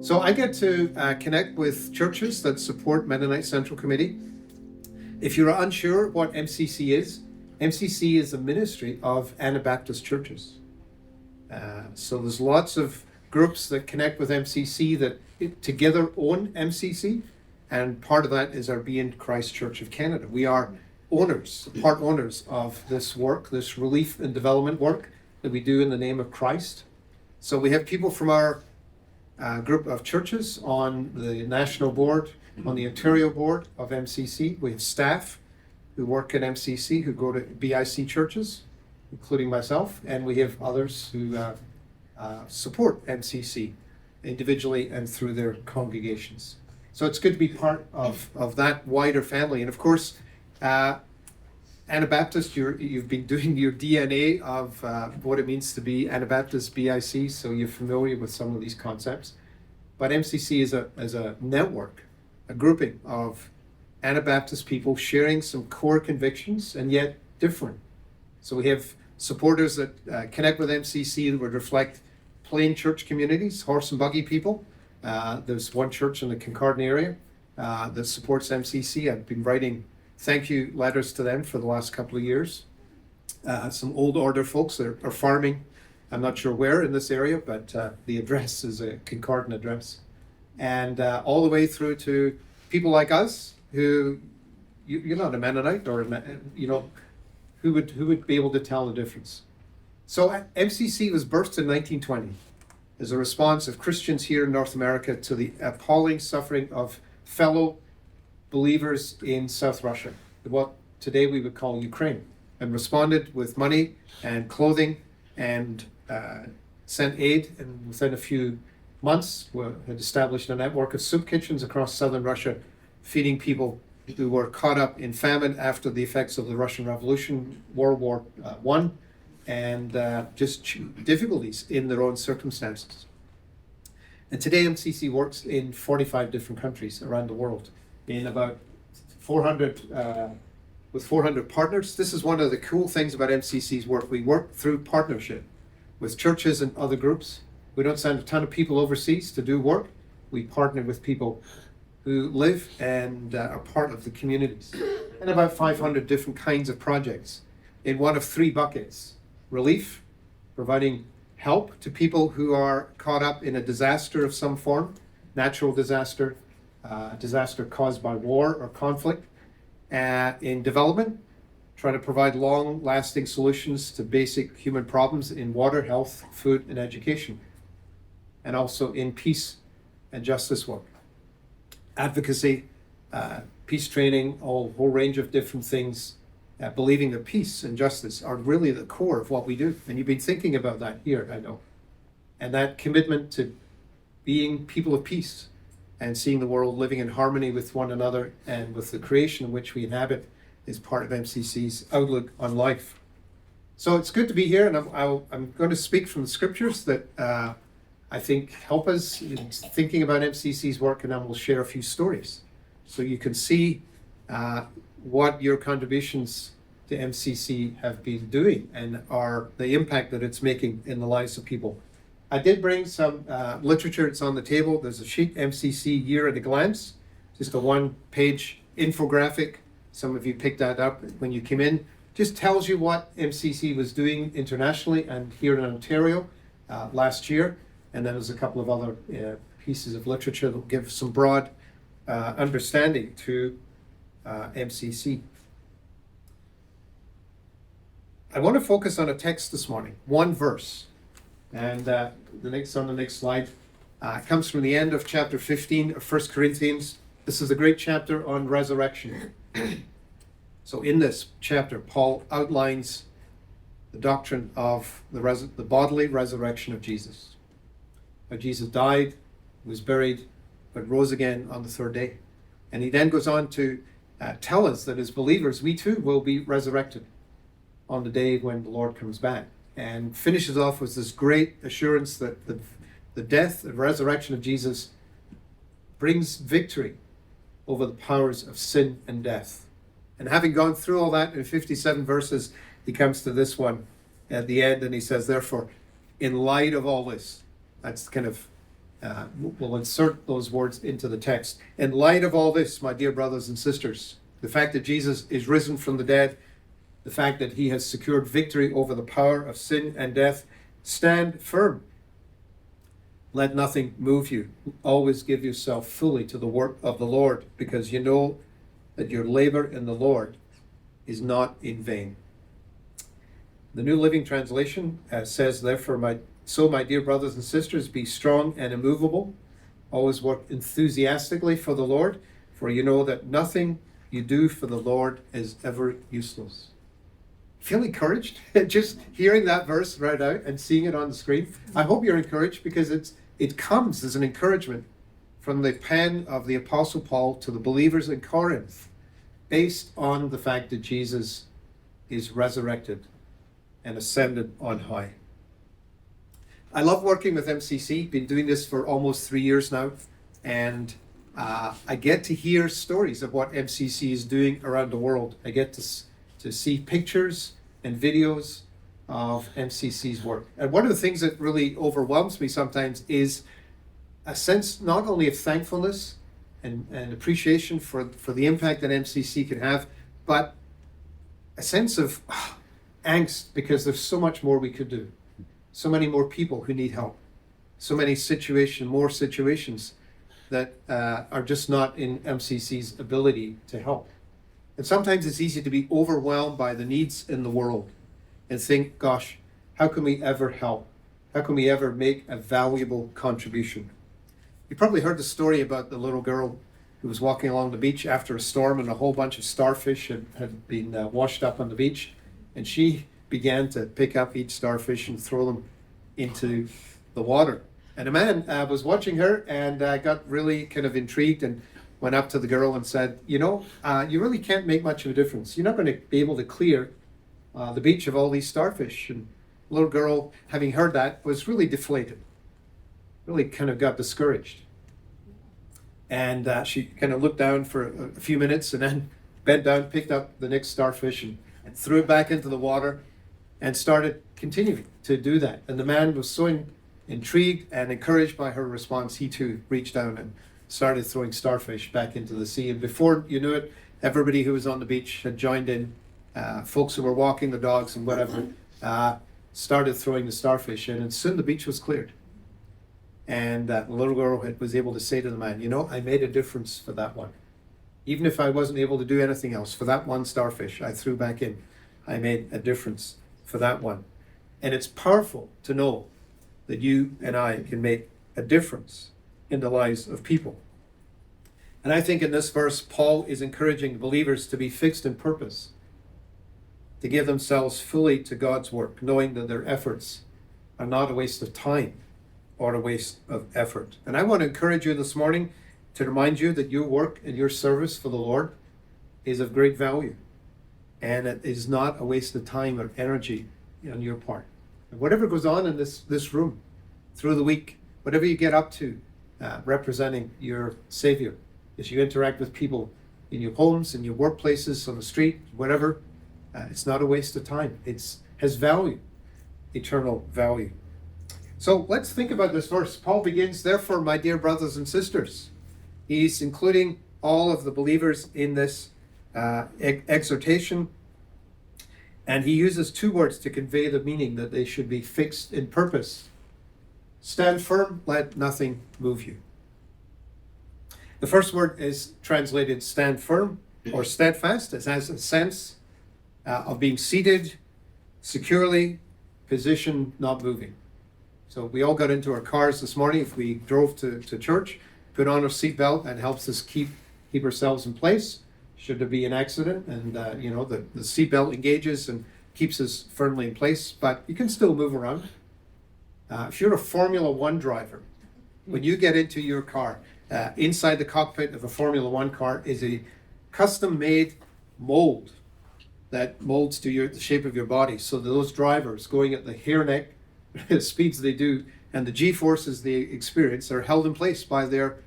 So I get to connect with churches that support Mennonite Central Committee. If you're unsure what MCC is a ministry of Anabaptist churches. So there's lots of groups that connect with MCC that together own MCC, and part of that is our Be in Christ Church of Canada. We are part owners of this work, this relief and development work that we do in the name of Christ. So we have people from our group of churches on the national board, on the Ontario board of MCC. We have staff who work at MCC who go to BIC churches, including myself, and we have others who support MCC individually and through their congregations. So it's good to be part of that wider family. And of course, Anabaptist, you've been doing your DNA of what it means to be Anabaptist BIC, so you're familiar with some of these concepts. But MCC is a network, a grouping of Anabaptist people sharing some core convictions and yet different. So we have supporters that connect with MCC that would reflect plain church communities, horse and buggy people. There's one church in the Kincardine area that supports MCC. I've been writing thank you letters to them for the last couple of years. Some old order folks that are farming, I'm not sure where in this area, but the address is a Kincardine address. And all the way through to people like us who, you're not a Mennonite or, who would be able to tell the difference. So MCC was birthed in 1920 as a response of Christians here in North America to the appalling suffering of fellow believers in South Russia, what today we would call Ukraine, and responded with money and clothing and sent aid. And within a few months, we had established a network of soup kitchens across southern Russia, feeding people who were caught up in famine after the effects of the Russian Revolution, World War I, and just difficulties in their own circumstances. And today MCC works in 45 different countries around the world, in about 400, with 400 partners. This is one of the cool things about MCC's work. We work through partnership with churches and other groups. We don't send a ton of people overseas to do work. We partner with people who live and are part of the communities. And about 500 different kinds of projects in one of three buckets: relief, providing help to people who are caught up in a disaster of some form, natural disaster, disaster caused by war or conflict. In development, trying to provide long-lasting solutions to basic human problems in water, health, food, and education. And also in peace and justice work. Advocacy, peace training, a whole range of different things. Believing that peace and justice are really the core of what we do. And you've been thinking about that here, I know. And that commitment to being people of peace and seeing the world living in harmony with one another and with the creation in which we inhabit is part of MCC's outlook on life. So it's good to be here, and I'm going to speak from the scriptures that I think help us in thinking about MCC's work, and then we'll share a few stories so you can see what your contributions to MCC have been doing and are the impact that it's making in the lives of people. I did bring some literature. It's on the table. There's a sheet, MCC Year at a Glance, just a one-page infographic. Some of you picked that up when you came in. Just tells you what MCC was doing internationally and here in Ontario last year. And then there's a couple of other pieces of literature that will give some broad understanding to MCC. I want to focus on a text this morning, one verse. And the next slide comes from the end of chapter 15 of 1 Corinthians. This is a great chapter on resurrection. So in this chapter, Paul outlines the doctrine of the bodily resurrection of Jesus. How Jesus died, was buried, but rose again on the third day. And he then goes on to tell us that as believers, we too will be resurrected on the day when the Lord comes back. And finishes off with this great assurance that the death and resurrection of Jesus brings victory over the powers of sin and death. And having gone through all that in 57 verses, he comes to this one at the end and he says, therefore, in light of all this, that's kind of we'll insert those words into the text. In light of all this, my dear brothers and sisters, the fact that Jesus is risen from the dead, the fact that he has secured victory over the power of sin and death, stand firm. Let nothing move you. Always give yourself fully to the work of the Lord, because you know that your labor in the Lord is not in vain. The New Living Translation says, therefore, my dear brothers and sisters, be strong and immovable. Always work enthusiastically for the Lord, for you know that nothing you do for the Lord is ever useless. Feel encouraged just hearing that verse right out and seeing it on the screen. I hope you're encouraged, because it comes as an encouragement from the pen of the Apostle Paul to the believers in Corinth, based on the fact that Jesus is resurrected and ascended on high. I love working with MCC. Been doing this for almost 3 years now, and I get to hear stories of what MCC is doing around the world. I get to see pictures and videos of MCC's work. And one of the things that really overwhelms me sometimes is a sense not only of thankfulness and appreciation for the impact that MCC can have, but a sense of angst, because there's so much more we could do. So many more people who need help. So many more situations that are just not in MCC's ability to help. And sometimes it's easy to be overwhelmed by the needs in the world and think, gosh, how can we ever help? How can we ever make a valuable contribution? You probably heard the story about the little girl who was walking along the beach after a storm, and a whole bunch of starfish had been washed up on the beach. And she began to pick up each starfish and throw them into the water. And a man was watching her and got really kind of intrigued and went up to the girl and said, you really can't make much of a difference. You're not going to be able to clear the beach of all these starfish. And the little girl, having heard that, was really deflated, really kind of got discouraged. And she kind of looked down for a few minutes and then bent down, picked up the next starfish and threw it back into the water and started continuing to do that. And the man was so intrigued and encouraged by her response, he too reached down and started throwing starfish back into the sea. And before you knew it, everybody who was on the beach had joined in. Folks who were walking the dogs and whatever started throwing the starfish in, and soon the beach was cleared. And the little girl was able to say to the man, I made a difference for that one. Even if I wasn't able to do anything else, for that one starfish I threw back in, I made a difference for that one. And it's powerful to know that you and I can make a difference in the lives of people. And I think in this verse, Paul is encouraging believers to be fixed in purpose, to give themselves fully to God's work, knowing that their efforts are not a waste of time or a waste of effort. And I want to encourage you this morning to remind you that your work and your service for the Lord is of great value, and it is not a waste of time or energy on your part. And whatever goes on in this room through the week, whatever you get up to representing your Savior, as you interact with people in your homes, in your workplaces, on the street, whatever, it's not a waste of time. It has value, eternal value. So let's think about this verse. Paul begins, therefore, my dear brothers and sisters. He's including all of the believers in this exhortation. And he uses two words to convey the meaning, that they should be fixed in purpose. Stand firm, let nothing move you. The first word is translated stand firm or steadfast. It has a sense of being seated securely, positioned, not moving. So we all got into our cars this morning. If we drove to church, put on our seatbelt, that helps us keep ourselves in place should there be an accident, and the seatbelt engages and keeps us firmly in place, but you can still move around. If you're a Formula One driver, when you get into your car, inside the cockpit of a Formula One car is a custom-made mold that molds to the shape of your body, so that those drivers going at the hair neck speeds they do, and the G-forces they experience are held in place by their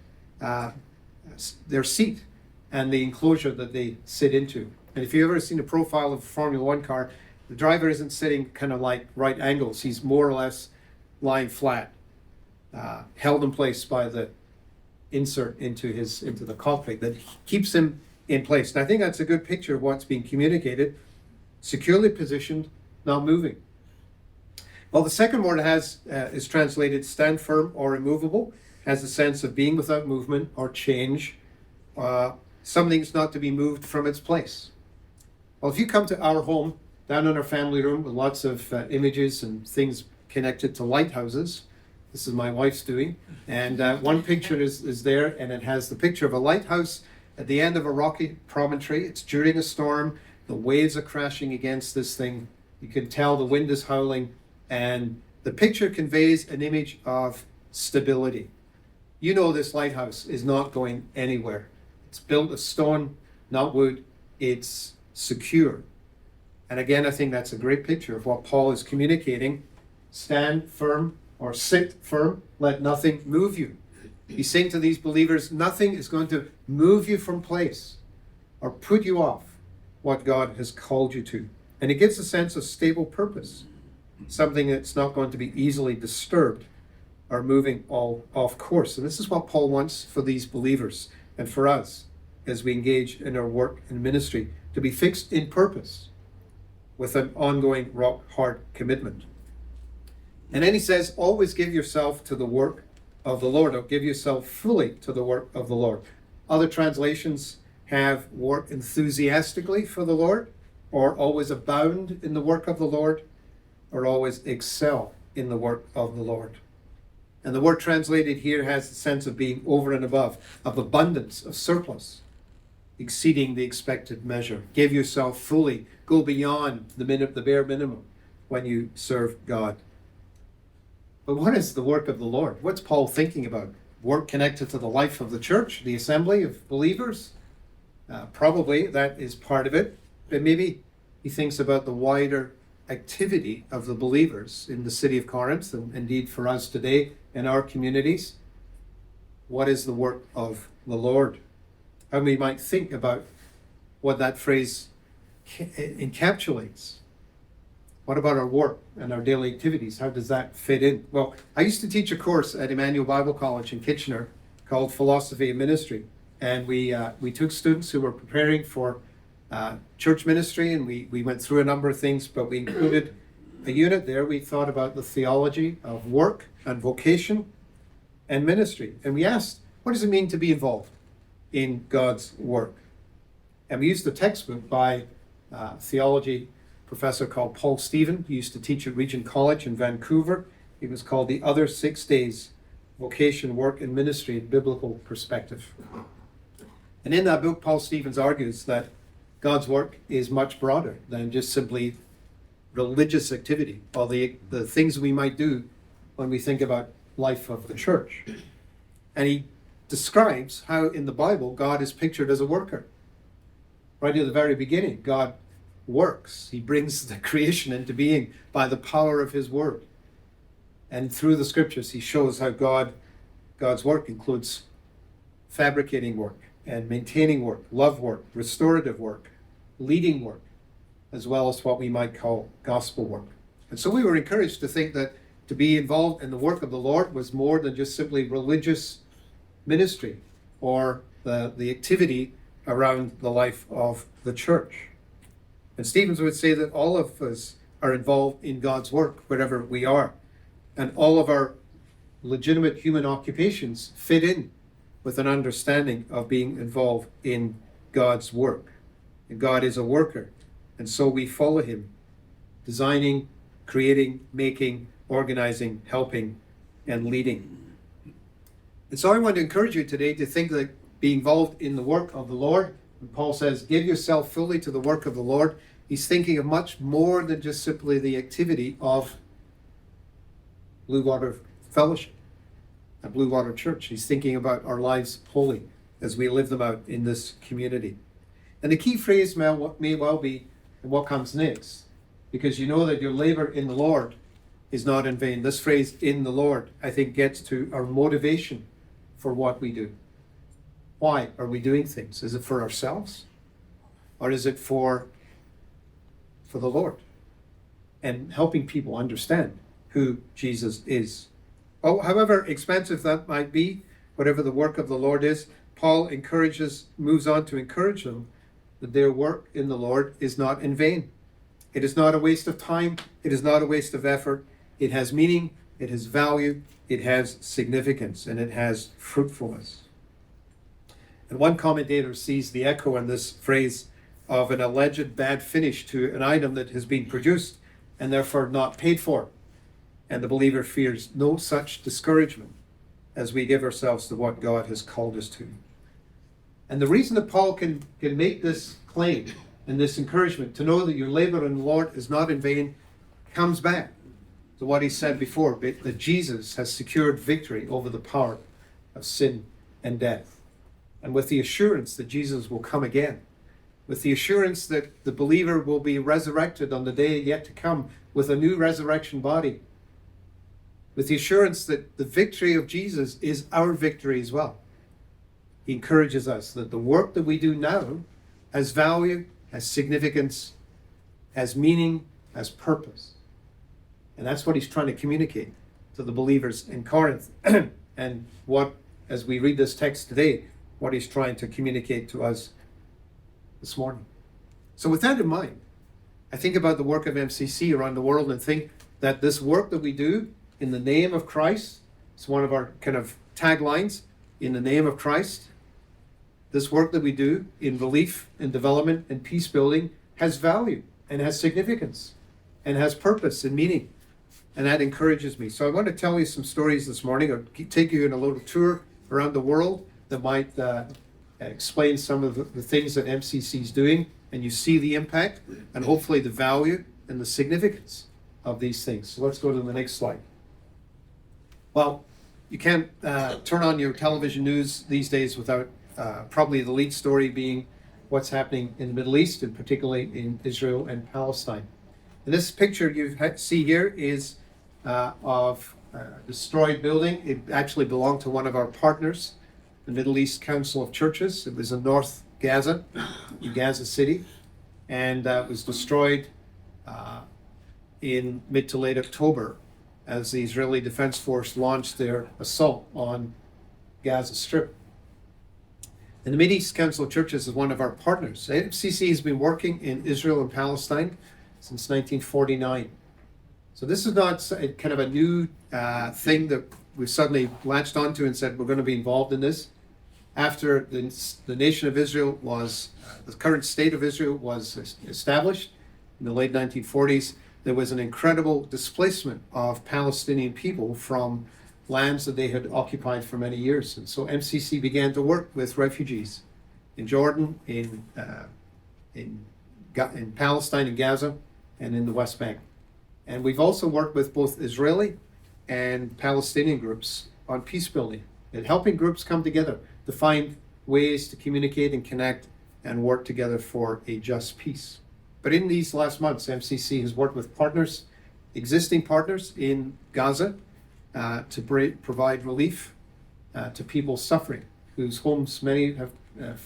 seat and the enclosure that they sit into. And if you've ever seen a profile of a Formula One car, the driver isn't sitting kind of like right angles. He's more or less lying flat. held in place by the insert into the cockpit that keeps him in place. And I think that's a good picture of what's being communicated. Securely positioned, not moving. Well, the second word is translated stand firm or immovable, has the sense of being without movement or change. Something's not to be moved from its place. Well, if you come to our home, down in our family room with lots of images and things connected to lighthouses, this is my wife's doing, and one picture is there, and it has the picture of a lighthouse at the end of a rocky promontory. It's during a storm, the waves are crashing against this thing, you can tell the wind is howling, and the picture conveys an image of stability. You know this lighthouse is not going anywhere. It's built of stone, not wood. It's secure. And again, I think that's a great picture of what Paul is communicating. Stand firm or sit firm. Let nothing move you. He's saying to these believers, nothing is going to move you from place or put you off what God has called you to. And it gives a sense of stable purpose, something that's not going to be easily disturbed or moving all off course. And this is what Paul wants for these believers and for us as we engage in our work and ministry, to be fixed in purpose with an ongoing rock-hard commitment. And then he says, always give yourself to the work of the Lord, or give yourself fully to the work of the Lord. Other translations have work enthusiastically for the Lord, or always abound in the work of the Lord, or always excel in the work of the Lord. And the word translated here has the sense of being over and above, of abundance, of surplus, exceeding the expected measure. Give yourself fully, go beyond the bare minimum when you serve God. But what is the work of the Lord? What's Paul thinking about? Work connected to the life of the church, the assembly of believers? Probably that is part of it. But maybe he thinks about the wider activity of the believers in the city of Corinth, and indeed for us today in our communities. What is the work of the Lord? And we might think about what that phrase encapsulates. What about our work and our daily activities? How does that fit in? Well, I used to teach a course at Emmanuel Bible College in Kitchener called Philosophy of Ministry. And we took students who were preparing for church ministry, and we went through a number of things, but we included a unit there. We thought about the theology of work and vocation and ministry. And we asked, what does it mean to be involved in God's work? And we used a textbook by theology professor called Paul Stephen, who used to teach at Regent College in Vancouver. It was called The Other 6 Days, Vocation, Work, and Ministry in Biblical Perspective. And in that book, Paul Stevens argues that God's work is much broader than just simply religious activity or the things we might do when we think about life of the church. And he describes how in the Bible God is pictured as a worker. Right at the very beginning, God works. He brings the creation into being by the power of his word. And through the scriptures, he shows how God's work includes fabricating work and maintaining work, love work, restorative work, leading work, as well as what we might call gospel work. And so we were encouraged to think that to be involved in the work of the Lord was more than just simply religious ministry or the activity around the life of the church. And Stevens would say that all of us are involved in God's work wherever we are. And all of our legitimate human occupations fit in with an understanding of being involved in God's work. And God is a worker. And so we follow him, designing, creating, making, organizing, helping, and leading. And so I want to encourage you today to think that be involved in the work of the Lord. When Paul says, give yourself fully to the work of the Lord, he's thinking of much more than just simply the activity of Bluewater Fellowship, a Bluewater Church. He's thinking about our lives wholly as we live them out in this community. And the key phrase may well be what comes next, because you know that your labor in the Lord is not in vain. This phrase, in the Lord, I think gets to our motivation for what we do. Why are we doing things? Is it for ourselves? Or is it for the Lord? And helping people understand who Jesus is. Oh, however expensive that might be, whatever the work of the Lord is, Paul moves on to encourage them that their work in the Lord is not in vain. It is not a waste of time. It is not a waste of effort. It has meaning. It has value. It has significance, and it has fruitfulness. And one commentator sees the echo in this phrase of an alleged bad finish to an item that has been produced and therefore not paid for. And the believer fears no such discouragement as we give ourselves to what God has called us to. And the reason that Paul can make this claim and this encouragement to know that your labor in the Lord is not in vain comes back to what he said before, that Jesus has secured victory over the power of sin and death. And with the assurance that Jesus will come again, with the assurance that the believer will be resurrected on the day yet to come with a new resurrection body, with the assurance that the victory of Jesus is our victory as well. He encourages us that the work that we do now has value, has significance, has meaning, has purpose. And that's what he's trying to communicate to the believers in Corinth. And what, as we read this text today, what he's trying to communicate to us this morning. So with that in mind, I think about the work of MCC around the world and think that this work that we do in the name of Christ, it's one of our kind of taglines, in the name of Christ. This work that we do in relief and development and peace building has value and has significance and has purpose and meaning. And that encourages me. So I want to tell you some stories this morning, or take you on a little tour around the world that might explain some of the things that MCC is doing, and you see the impact and hopefully the value and the significance of these things. So let's go to the next slide. Well, you can't turn on your television news these days without probably the lead story being what's happening in the Middle East, and particularly in Israel and Palestine. And this picture you see here is of a destroyed building. It actually belonged to one of our partners, the Middle East Council of Churches. It was in North Gaza, in Gaza City, and was destroyed in mid to late October as the Israeli Defense Force launched their assault on Gaza Strip. And the Middle East Council of Churches is one of our partners. MCC has been working in Israel and Palestine since 1949. So this is not kind of a new thing that we've suddenly latched onto and said we're going to be involved in this. After the nation of Israel the current state of Israel was established in the late 1940s, there was an incredible displacement of Palestinian people from lands that they had occupied for many years. And so MCC began to work with refugees in Jordan, in Palestine, in Gaza, and in the West Bank. And we've also worked with both Israeli and Palestinian groups on peace building and helping groups come together to find ways to communicate and connect and work together for a just peace. But in these last months, MCC has worked with partners, existing partners in Gaza, to provide relief to people suffering, whose homes, many have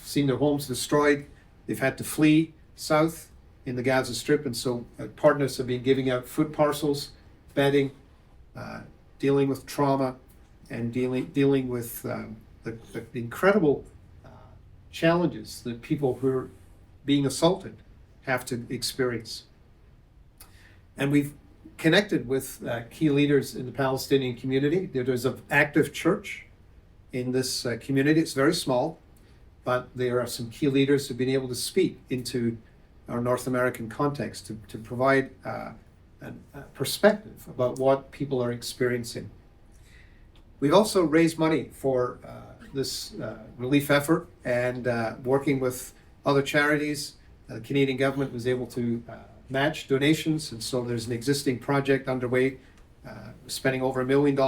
seen their homes destroyed. They've had to flee south in the Gaza Strip, and so partners have been giving out food parcels, bedding, dealing with trauma, and dealing with the incredible challenges that people who are being assaulted have to experience. And we've connected with key leaders in the Palestinian community. There's an active church in this community. It's very small, but there are some key leaders who've been able to speak into our North American context to provide a perspective about what people are experiencing. We've also raised money for this relief effort, and working with other charities. The Canadian government was able to match donations, and so there's an existing project underway, spending over $1 million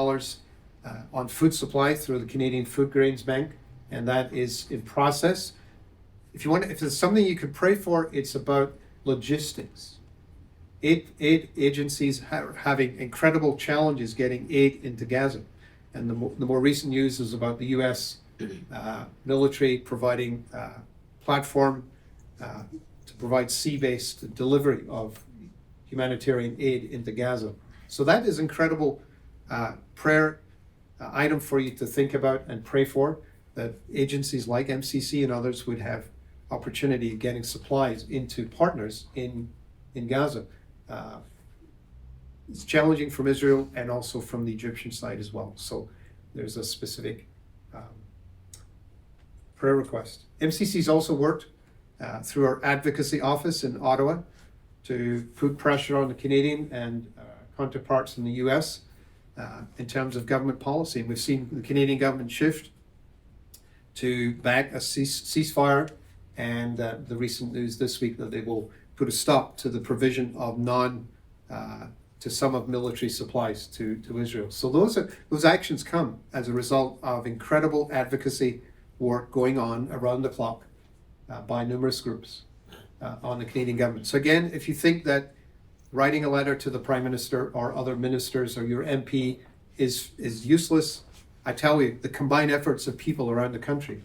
on food supply through the Canadian Food Grains Bank, and that is in process. If there's something you could pray for, it's about logistics. Aid agencies having incredible challenges getting aid into Gaza, and the more recent news is about the U.S. Military providing platform to provide sea-based delivery of humanitarian aid into Gaza. So that is incredible prayer item for you to think about and pray for, that agencies like MCC and others would have opportunity of getting supplies into partners in Gaza. It's challenging from Israel and also from the Egyptian side as well. So there's a specific prayer request. MCC's also worked through our advocacy office in Ottawa to put pressure on the Canadian and counterparts in the US in terms of government policy. And we've seen the Canadian government shift to back a ceasefire, and the recent news this week that they will put a stop to the provision of to some of military supplies to Israel. So those actions come as a result of incredible advocacy work going on around the clock by numerous groups on the Canadian government. So again, if you think that writing a letter to the Prime Minister or other ministers or your MP is useless, I tell you, the combined efforts of people around the country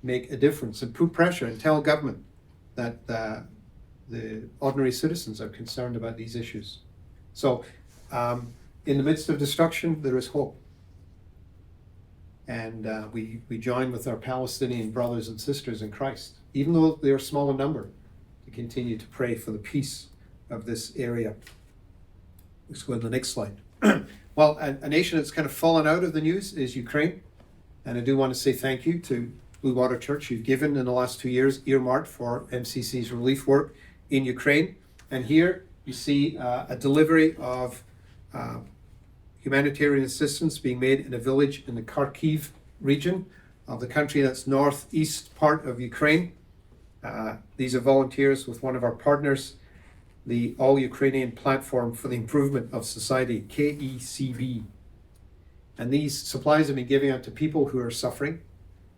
make a difference, and put pressure and tell government that the ordinary citizens are concerned about these issues. So in the midst of destruction, there is hope. And we join with our Palestinian brothers and sisters in Christ, even though they are small in number, to continue to pray for the peace of this area. Let's go to the next slide. Well, a nation that's kind of fallen out of the news is Ukraine. And I do want to say thank you to Bluewater Church. You've given in the last 2 years, earmarked for MCC's relief work in Ukraine. And here you see a delivery of humanitarian assistance being made in a village in the Kharkiv region of the country. That's northeast part of Ukraine. These are volunteers with one of our partners, the All Ukrainian Platform for the Improvement of Society, KECB. And these supplies have been given out to people who are suffering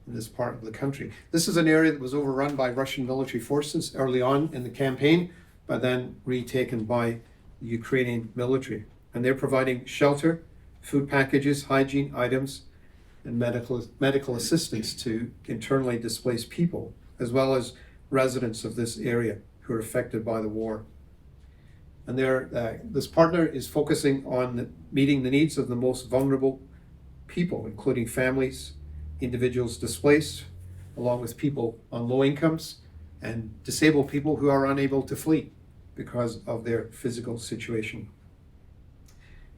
in this part of the country. This is an area that was overrun by Russian military forces early on in the campaign, but then retaken by the Ukrainian military. And they're providing shelter, food packages, hygiene items, and medical assistance to internally displaced people, as well as residents of this area who are affected by the war. And this partner is focusing on meeting the needs of the most vulnerable people, including families, individuals displaced, along with people on low incomes, and disabled people who are unable to flee because of their physical situation.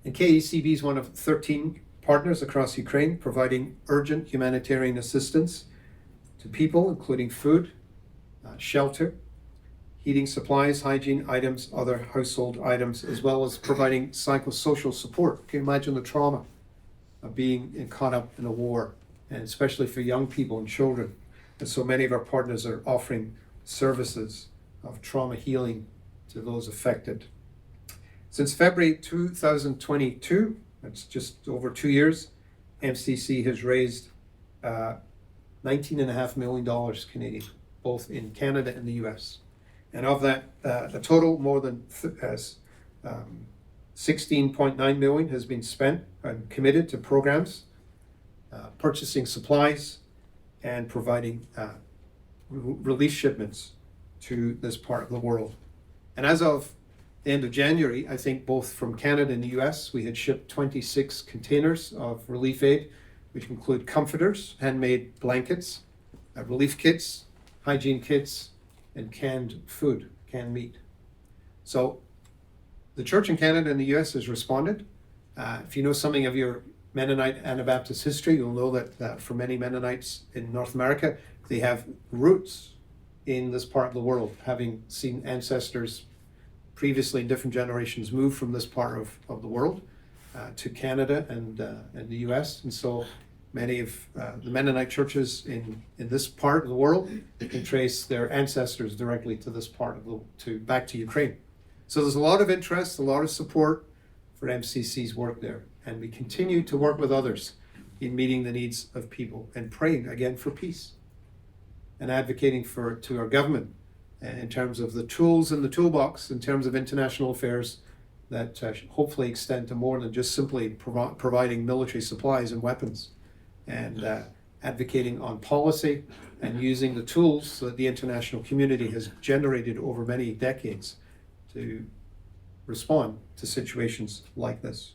And KECB is one of 13 partners across Ukraine providing urgent humanitarian assistance to people, including food, shelter, heating supplies, hygiene items, other household items, as well as providing psychosocial support. Can you imagine the trauma of being caught up in a war, and especially for young people and children? And so many of our partners are offering services of trauma healing to those affected. Since February 2022, that's just over 2 years, MCC has raised $19.5 million Canadian, both in Canada and the US. And of that, a total more than 16.9 million has been spent and committed to programs, purchasing supplies, and providing relief shipments to this part of the world. And as of the end of January, I think both from Canada and the US, we had shipped 26 containers of relief aid, which include comforters, handmade blankets, relief kits, hygiene kits, and canned food, canned meat. So the church in Canada and the US has responded. If you know something of your Mennonite Anabaptist history, you'll know that for many Mennonites in North America, they have roots in this part of the world, having seen ancestors previously in different generations move from this part of the world to Canada and the US. And so many of the Mennonite churches in this part of the world can trace their ancestors directly to this part of back to Ukraine. So there's a lot of interest, a lot of support for MCC's work there. And we continue to work with others in meeting the needs of people and praying again for peace and advocating to our government in terms of the tools in the toolbox, in terms of international affairs that hopefully extend to more than just simply providing military supplies and weapons, and advocating on policy and using the tools that the international community has generated over many decades to respond to situations like this.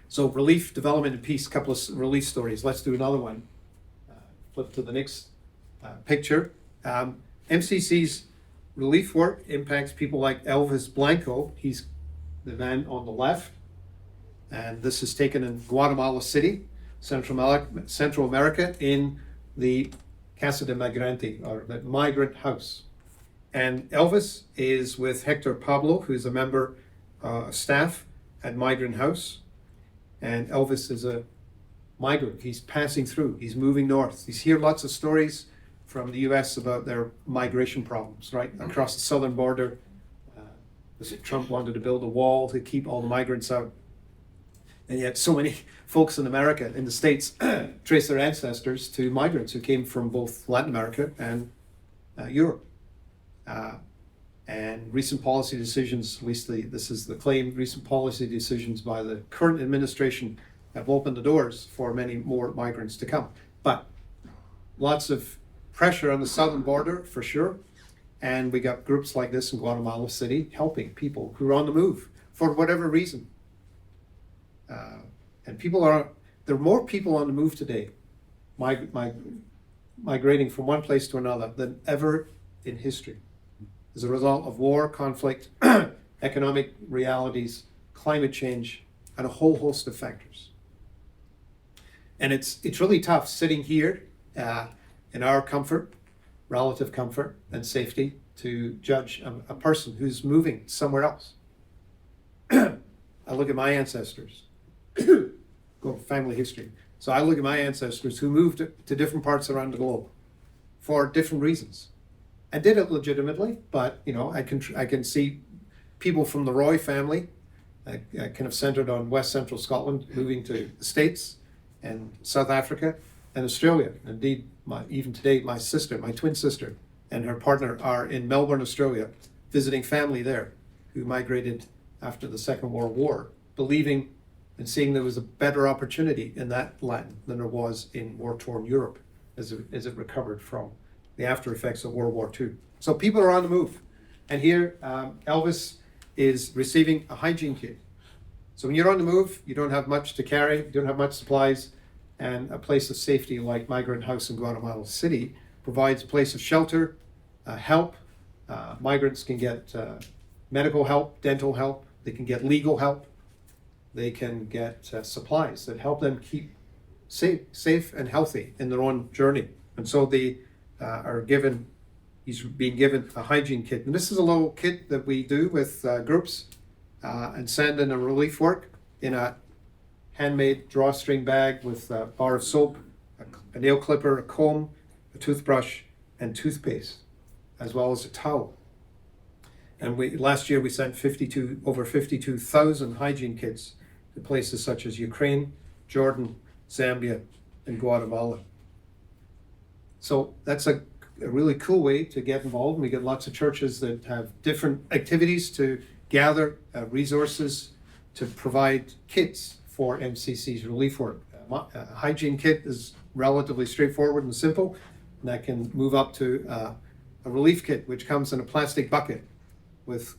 So relief, development, and peace, a couple of relief stories. Let's do another one. Flip to the next picture. MCC's relief work impacts people like Elvis Blanco. He's the man on the left. And this is taken in Guatemala City, Central America, in the Casa de Migrante, or the migrant house. And Elvis is with Hector Pablo, who's a member of staff at Migrant House. And Elvis is a migrant. He's passing through. He's moving north. You hear lots of stories from the U.S. about their migration problems, right? Across the southern border, Trump wanted to build a wall to keep all the migrants out. And yet so many folks in America, in the States, trace their ancestors to migrants who came from both Latin America and Europe. And recent policy decisions, at least this is the claim, recent policy decisions by the current administration have opened the doors for many more migrants to come. But lots of pressure on the southern border, for sure. And we got groups like this in Guatemala City helping people who are on the move for whatever reason. And there are more people on the move today, migrating from one place to another than ever in history, as a result of war, conflict, economic realities, climate change, and a whole host of factors. And it's really tough sitting here in our comfort, relative comfort and safety, to judge a person who's moving somewhere else. I look at my ancestors, go family history. So I look at my ancestors who moved to different parts around the globe for different reasons. I did it legitimately, but I can see people from the Roy family, kind of centered on West Central Scotland, moving to the States and South Africa and Australia. Indeed, even today, my twin sister, and her partner are in Melbourne, Australia, visiting family there who migrated after the Second World War, believing and seeing there was a better opportunity in that land than there was in war-torn Europe as it recovered from the after effects of World War II. So people are on the move. And here, Elvis is receiving a hygiene kit. So when you're on the move, you don't have much to carry, you don't have much supplies, and a place of safety like Migrant House in Guatemala City provides a place of shelter, help. Migrants can get medical help, dental help, they can get legal help, they can get supplies that help them keep safe and healthy in their own journey. And so they he's being given a hygiene kit. And this is a little kit that we do with groups and send in a relief work in a handmade drawstring bag with a bar of soap, a nail clipper, a comb, a toothbrush, and toothpaste, as well as a towel. And last year we sent over 52,000 hygiene kits to places such as Ukraine, Jordan, Zambia, and Guatemala. So that's a really cool way to get involved. We get lots of churches that have different activities to gather resources to provide kits for MCC's relief work. A hygiene kit is relatively straightforward and simple, and that can move up to a relief kit, which comes in a plastic bucket with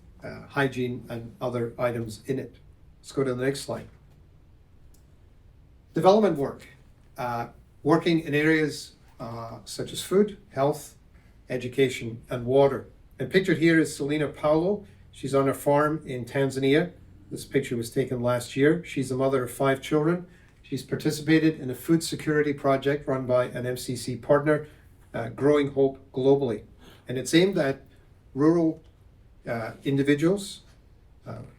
hygiene and other items in it. Let's go to the next slide. Development work. Working in areas such as food, health, education, and water. And pictured here is Selena Paulo. She's on a farm in Tanzania. This picture was taken last year. She's the mother of 5 children. She's participated in a food security project run by an MCC partner, Growing Hope Globally. And it's aimed at rural individuals,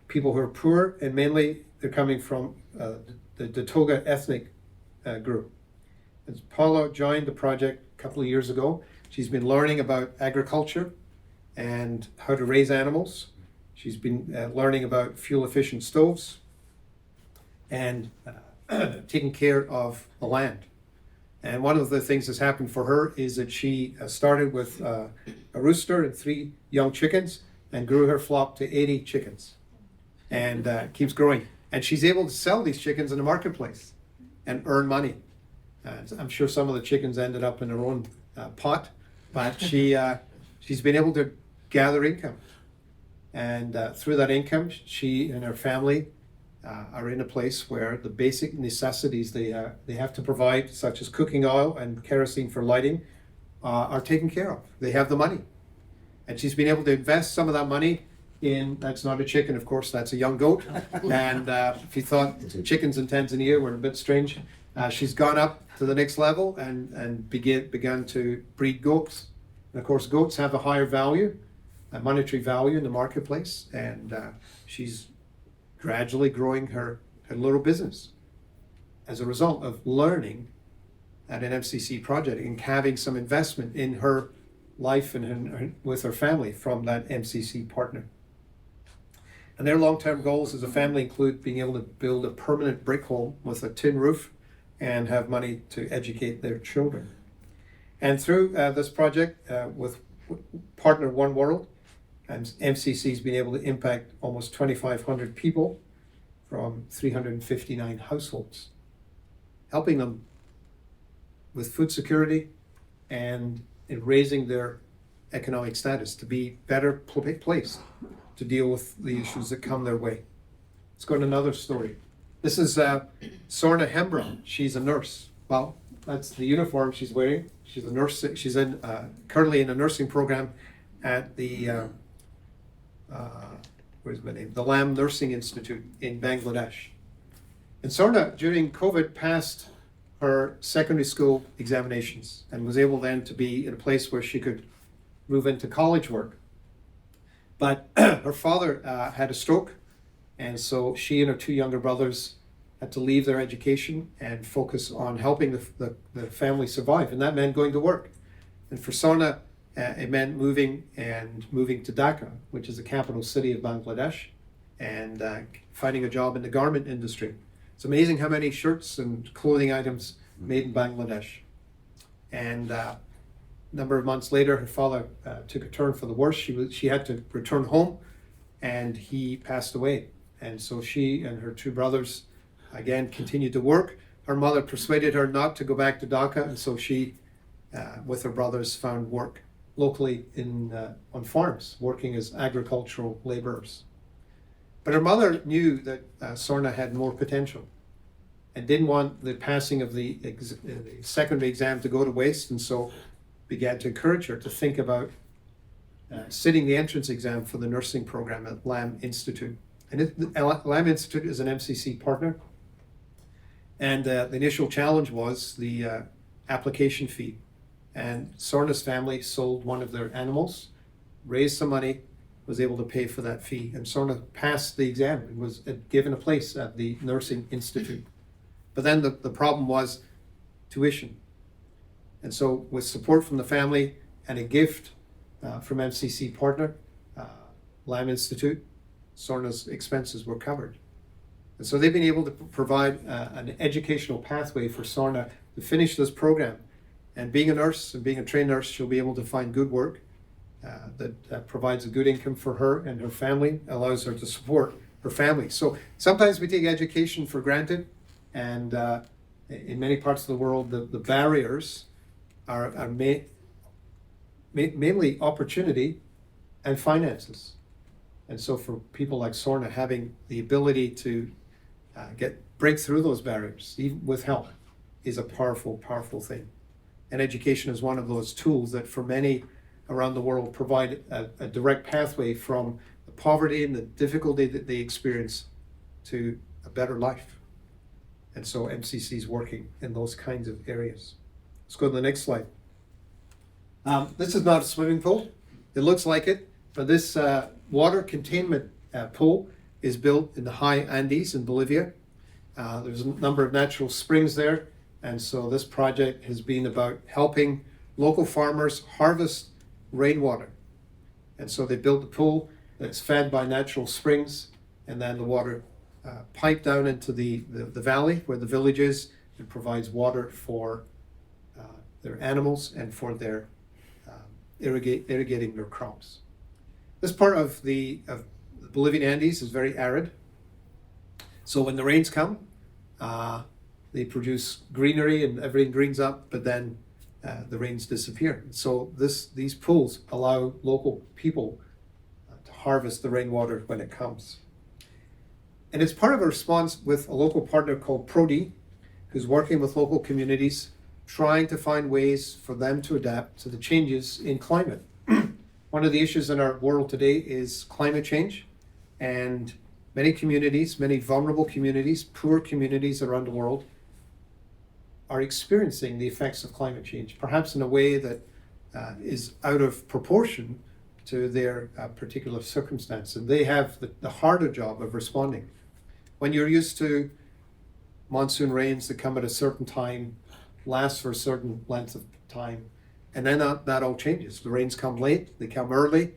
people who are poor, and mainly they're coming from the Datoga ethnic group. As Paula joined the project a couple of years ago, she's been learning about agriculture and how to raise animals. She's been learning about fuel-efficient stoves and taking care of the land. And one of the things that's happened for her is that she started with a rooster and 3 young chickens and grew her flock to 80 chickens and keeps growing. And she's able to sell these chickens in the marketplace and earn money. I'm sure some of the chickens ended up in her own pot, but she's been able to gather income. And through that income, she and her family are in a place where the basic necessities they have to provide, such as cooking oil and kerosene for lighting, are taken care of. They have the money. And she's been able to invest some of that money in, that's not a chicken, of course, that's a young goat. And if you thought chickens in Tanzania were a bit strange, she's gone up to the next level and begun to breed goats. And of course, goats have a higher value, a monetary value in the marketplace, and she's gradually growing her little business as a result of learning at an MCC project and having some investment in her life and with her family from that MCC partner. And their long-term goals as a family include being able to build a permanent brick home with a tin roof and have money to educate their children. And through this project with partner One World, and MCC's been able to impact almost 2,500 people from 359 households, helping them with food security and in raising their economic status to be better placed to deal with the issues that come their way. Let's go to another story. This is Sorna Hembra. She's a nurse. Well, that's the uniform she's wearing. She's a nurse. She's currently in a nursing program at the where's my name? The Lamb Nursing Institute in Bangladesh. And Sorna, during COVID, passed her secondary school examinations and was able then to be in a place where she could move into college work. But her father had a stroke, and so she and her two younger brothers had to leave their education and focus on helping the family survive, and that meant going to work. And for Sorna, it meant moving to Dhaka, which is the capital city of Bangladesh, and finding a job in the garment industry. It's amazing how many shirts and clothing items made in Bangladesh. And a number of months later, her father took a turn for the worse. She had to return home, and he passed away. And so she and her two brothers again continued to work. Her mother persuaded her not to go back to Dhaka, and so she, with her brothers, found work locally on farms, working as agricultural laborers. But her mother knew that Sorna had more potential and didn't want the passing of the secondary exam to go to waste, and so began to encourage her to think about sitting the entrance exam for the nursing program at Lamb Institute. And Lamb Institute is an MCC partner, and the initial challenge was the application fee. And Sorna's family sold one of their animals, raised some money, was able to pay for that fee. And Sorna passed the exam and was given a place at the Nursing Institute. But then the problem was tuition. And so with support from the family and a gift from MCC partner, Lamb Institute, Sorna's expenses were covered. And so they've been able to provide an educational pathway for Sorna to finish this program. And being a nurse and being a trained nurse, she'll be able to find good work that provides a good income for her and her family, allows her to support her family. So sometimes we take education for granted, and in many parts of the world, the barriers are mainly opportunity and finances. And so for people like Sorna, having the ability to break through those barriers, even with help, is a powerful, powerful thing. And education is one of those tools that for many around the world provide a direct pathway from the poverty and the difficulty that they experience to a better life. And so MCC is working in those kinds of areas. Let's go to the next slide. This is not a swimming pool. It looks like it, but this water containment pool is built in the high Andes in Bolivia. There's a number of natural springs there. And so this project has been about helping local farmers harvest rainwater. And so they built the pool that's fed by natural springs, and then the water piped down into the valley where the village is, and provides water for their animals and for their irrigating their crops. This part of the Bolivian Andes is very arid. So when the rains come, they produce greenery and everything greens up, but then the rains disappear. So these pools allow local people to harvest the rainwater when it comes. And it's part of a response with a local partner called Prodi, who's working with local communities, trying to find ways for them to adapt to the changes in climate. One of the issues in our world today is climate change, and many communities, many vulnerable communities, poor communities around the world are experiencing the effects of climate change, perhaps in a way that is out of proportion to their particular circumstance. And they have the harder job of responding. When you're used to monsoon rains that come at a certain time, last for a certain length of time, and then that all changes. The rains come late, they come early.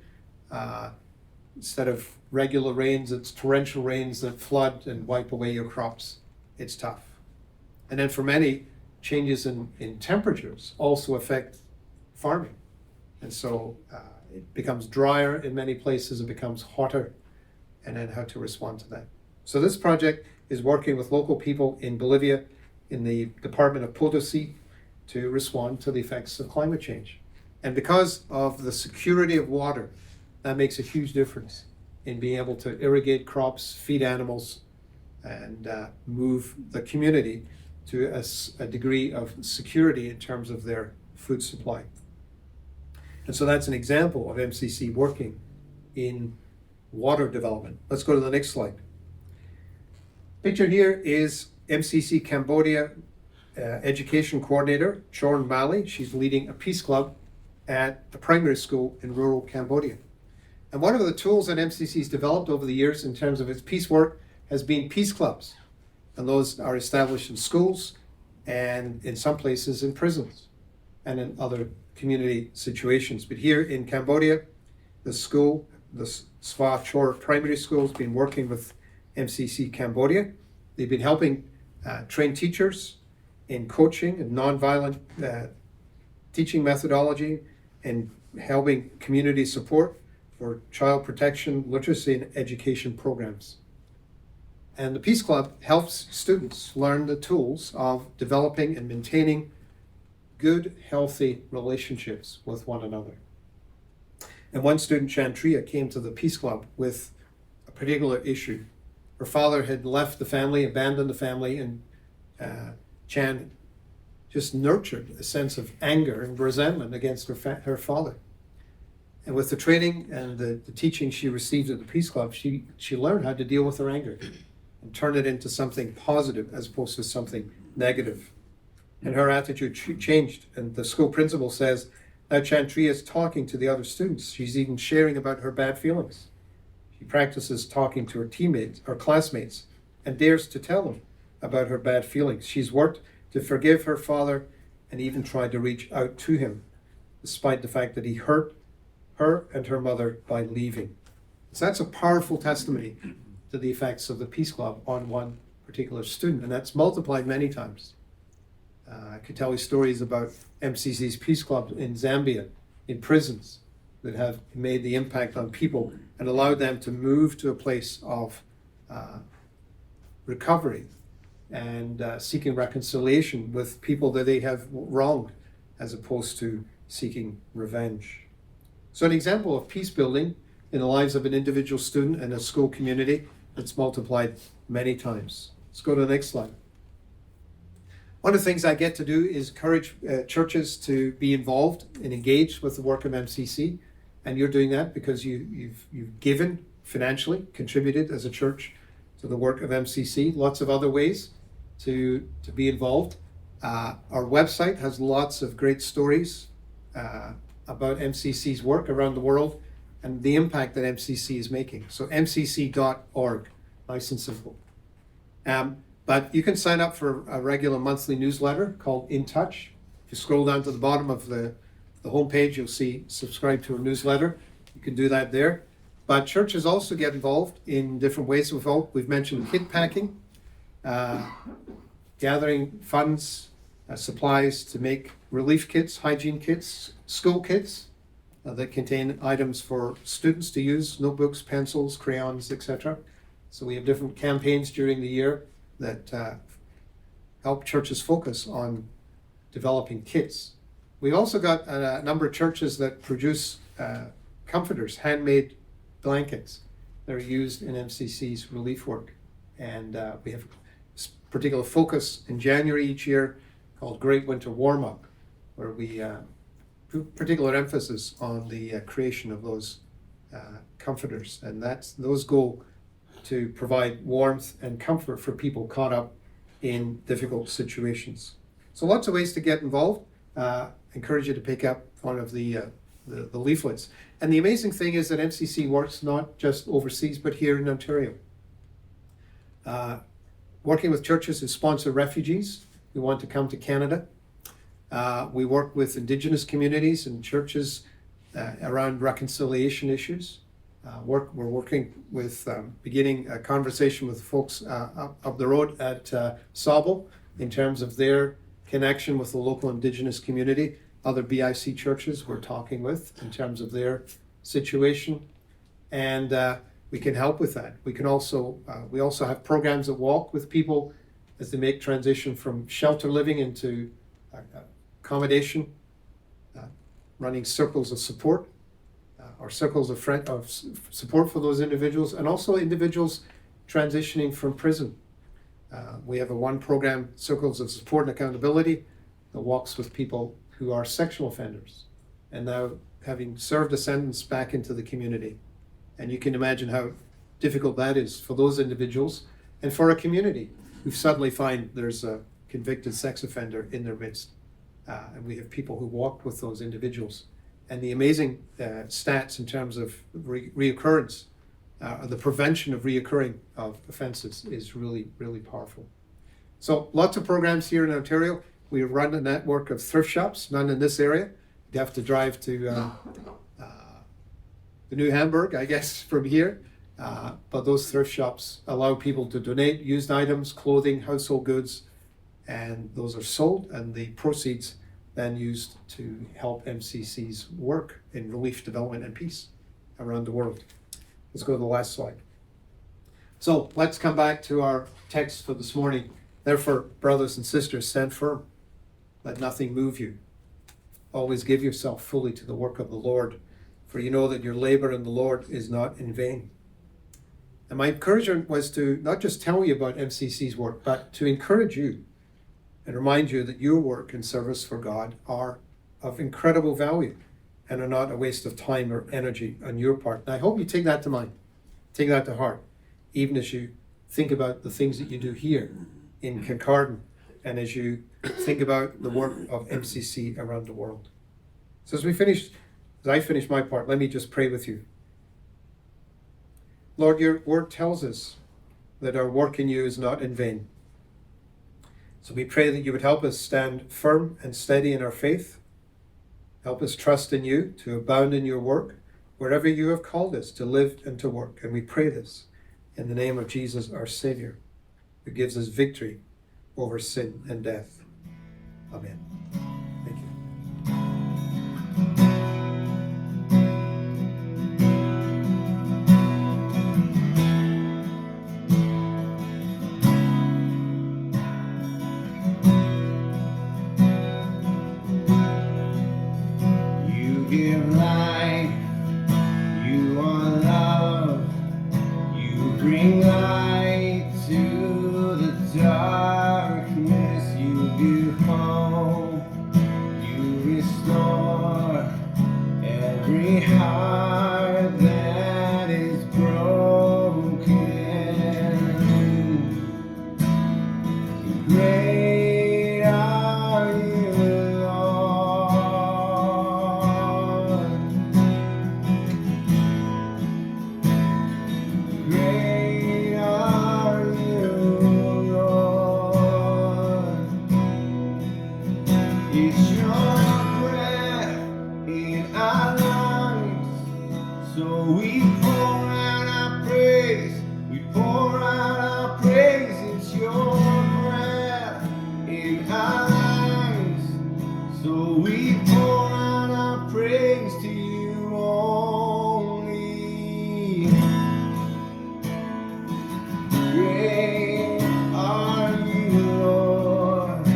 Instead of regular rains, it's torrential rains that flood and wipe away your crops. It's tough. And then for many, changes in temperatures also affect farming. And so it becomes drier in many places, it becomes hotter, and then how to respond to that. So this project is working with local people in Bolivia, in the Department of Potosi, to respond to the effects of climate change. And because of the security of water, that makes a huge difference in being able to irrigate crops, feed animals, and move the community to a degree of security in terms of their food supply. And so that's an example of MCC working in water development. Let's go to the next slide. Picture here is MCC Cambodia education coordinator, Chorn Mali. She's leading a peace club at a primary school in rural Cambodia. And one of the tools that MCC's developed over the years in terms of its peace work has been peace clubs. And those are established in schools and in some places in prisons and in other community situations. But here in Cambodia, the school, the Sva Chor Primary School, has been working with MCC Cambodia. They've been helping train teachers in coaching and nonviolent teaching methodology and helping community support for child protection, literacy, and education programs. And the Peace Club helps students learn the tools of developing and maintaining good, healthy relationships with one another. And one student, Chantria, came to the Peace Club with a particular issue. Her father had left the family, abandoned the family, and Chan just nurtured a sense of anger and resentment against her father. And with the training and the teaching she received at the Peace Club, she learned how to deal with her anger and turn it into something positive as opposed to something negative. And her attitude changed. And the school principal says, now Chantria is talking to the other students. She's even sharing about her bad feelings. She practices talking to her teammates or classmates and dares to tell them about her bad feelings. She's worked to forgive her father and even tried to reach out to him, despite the fact that he hurt her and her mother by leaving. So that's a powerful testimony to the effects of the Peace Club on one particular student, and that's multiplied many times. I could tell you stories about MCC's Peace Club in Zambia, in prisons, that have made the impact on people and allowed them to move to a place of recovery and seeking reconciliation with people that they have wronged, as opposed to seeking revenge. So an example of peace building in the lives of an individual student and a school community that's multiplied many times. Let's go to the next slide. One of the things I get to do is encourage churches to be involved and engaged with the work of MCC. And you're doing that because you've given financially, contributed as a church to the work of MCC. Lots of other ways to be involved. Our website has lots of great stories about MCC's work around the world and the impact that MCC is making. So mcc.org, nice and simple. But you can sign up for a regular monthly newsletter called In Touch. If you scroll down to the bottom of the homepage, you'll see subscribe to a newsletter. You can do that there. But churches also get involved in different ways. We've mentioned kit packing, gathering funds, supplies to make relief kits, hygiene kits, school kits that contain items for students to use, notebooks, pencils, crayons, etc. So we have different campaigns during the year that help churches focus on developing kits. We've also got a number of churches that produce comforters, handmade blankets that are used in MCC's relief work. And we have a particular focus in January each year called Great Winter Warm-Up, where we put particular emphasis on the creation of those comforters. And those go to provide warmth and comfort for people caught up in difficult situations. So lots of ways to get involved. Encourage you to pick up one of the leaflets. And the amazing thing is that MCC works not just overseas, but here in Ontario. Working with churches who sponsor refugees who want to come to Canada. We work with Indigenous communities and churches around reconciliation issues. We're working with, beginning a conversation with folks up the road at Sabo in terms of their connection with the local Indigenous community. Other BIC churches we're talking with in terms of their situation, and we can help with that. We also have programs that walk with people as they make transition from shelter living into accommodation, running circles of support, or circles of support for those individuals, and also individuals transitioning from prison. We have one program, Circles of Support and Accountability, that walks with people who are sexual offenders and now having served a sentence back into the community. And you can imagine how difficult that is for those individuals and for a community who suddenly find there's a convicted sex offender in their midst. And we have people who walk with those individuals. And the amazing stats in terms of reoccurrence, the prevention of reoccurring of offenses is really, really powerful. So lots of programs here in Ontario. We run a network of thrift shops, none in this area. You have to drive to New Hamburg, I guess, from here. But those thrift shops allow people to donate used items, clothing, household goods, and those are sold, and the proceeds then used to help MCC's work in relief, development, and peace around the world. Let's go to the last slide. So let's come back to our text for this morning. Therefore, brothers and sisters, stand firm. Let nothing move you. Always give yourself fully to the work of the Lord, for you know that your labor in the Lord is not in vain. And my encouragement was to not just tell you about MCC's work, but to encourage you and remind you that your work and service for God are of incredible value and are not a waste of time or energy on your part. And I hope you take that to mind, take that to heart, even as you think about the things that you do here in Kincardine and as you think about the work of MCC around the world. So as I finish my part, let me just pray with you. Lord, your word tells us that our work in you is not in vain. So we pray that you would help us stand firm and steady in our faith. Help us trust in you, to abound in your work, wherever you have called us to live and to work. And we pray this in the name of Jesus, our Savior, who gives us victory over sin and death. Amen. Thank you. You give life, you are love, you bring light to the darkness, you give hope, you restore every heart that is broken. Great are you, Lord. Great are you, Lord. It's your breath in our lungs, so we pour out our praise. We pour out our praise. It's your breath in our lungs, so we pour out our praise to you only. Great are you, Lord.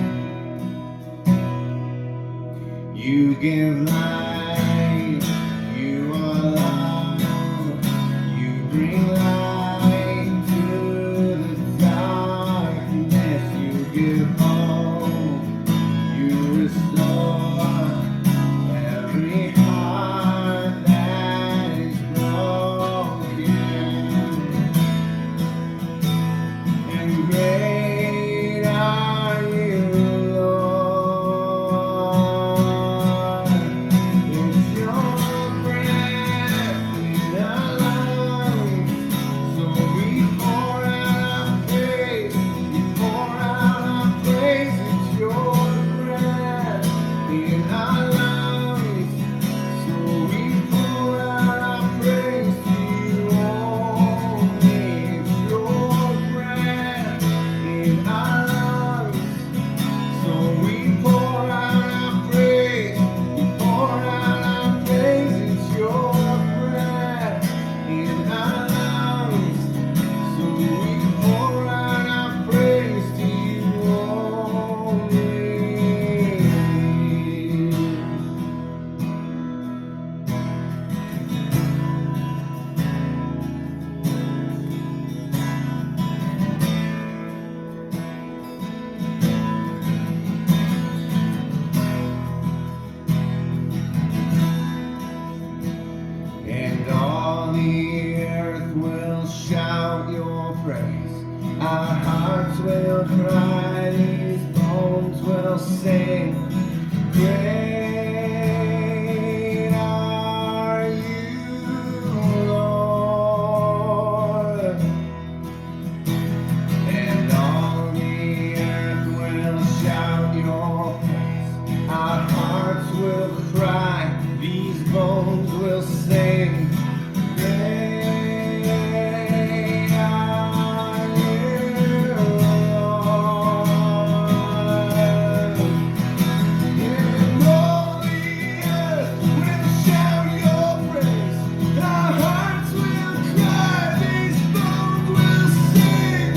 You give life, you are love, Our hearts will cry, these bones will sing. Great are you, Lord. And all the earth will shout your praise. Our hearts will cry, these bones will sing. Great are you, Lord. And all the earth will shout your praise. Our hearts will cry, these bones will sing.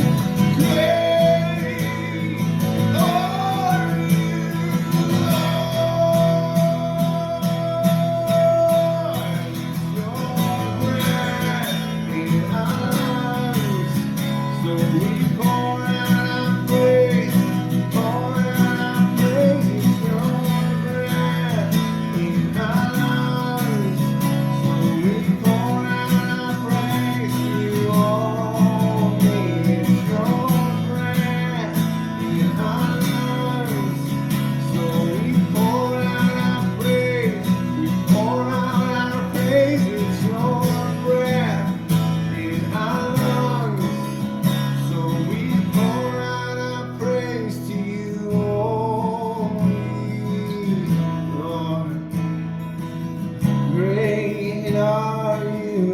Great are you, so we pour out our praise, pour out our praise. It's your breath in our lungs. So we pour out our praise to you only. It's your breath in our lungs. So we pour out our praise, we pour out our praise. It's your breath in our lungs. So we pour out our praise to you only, Lord. Great are you,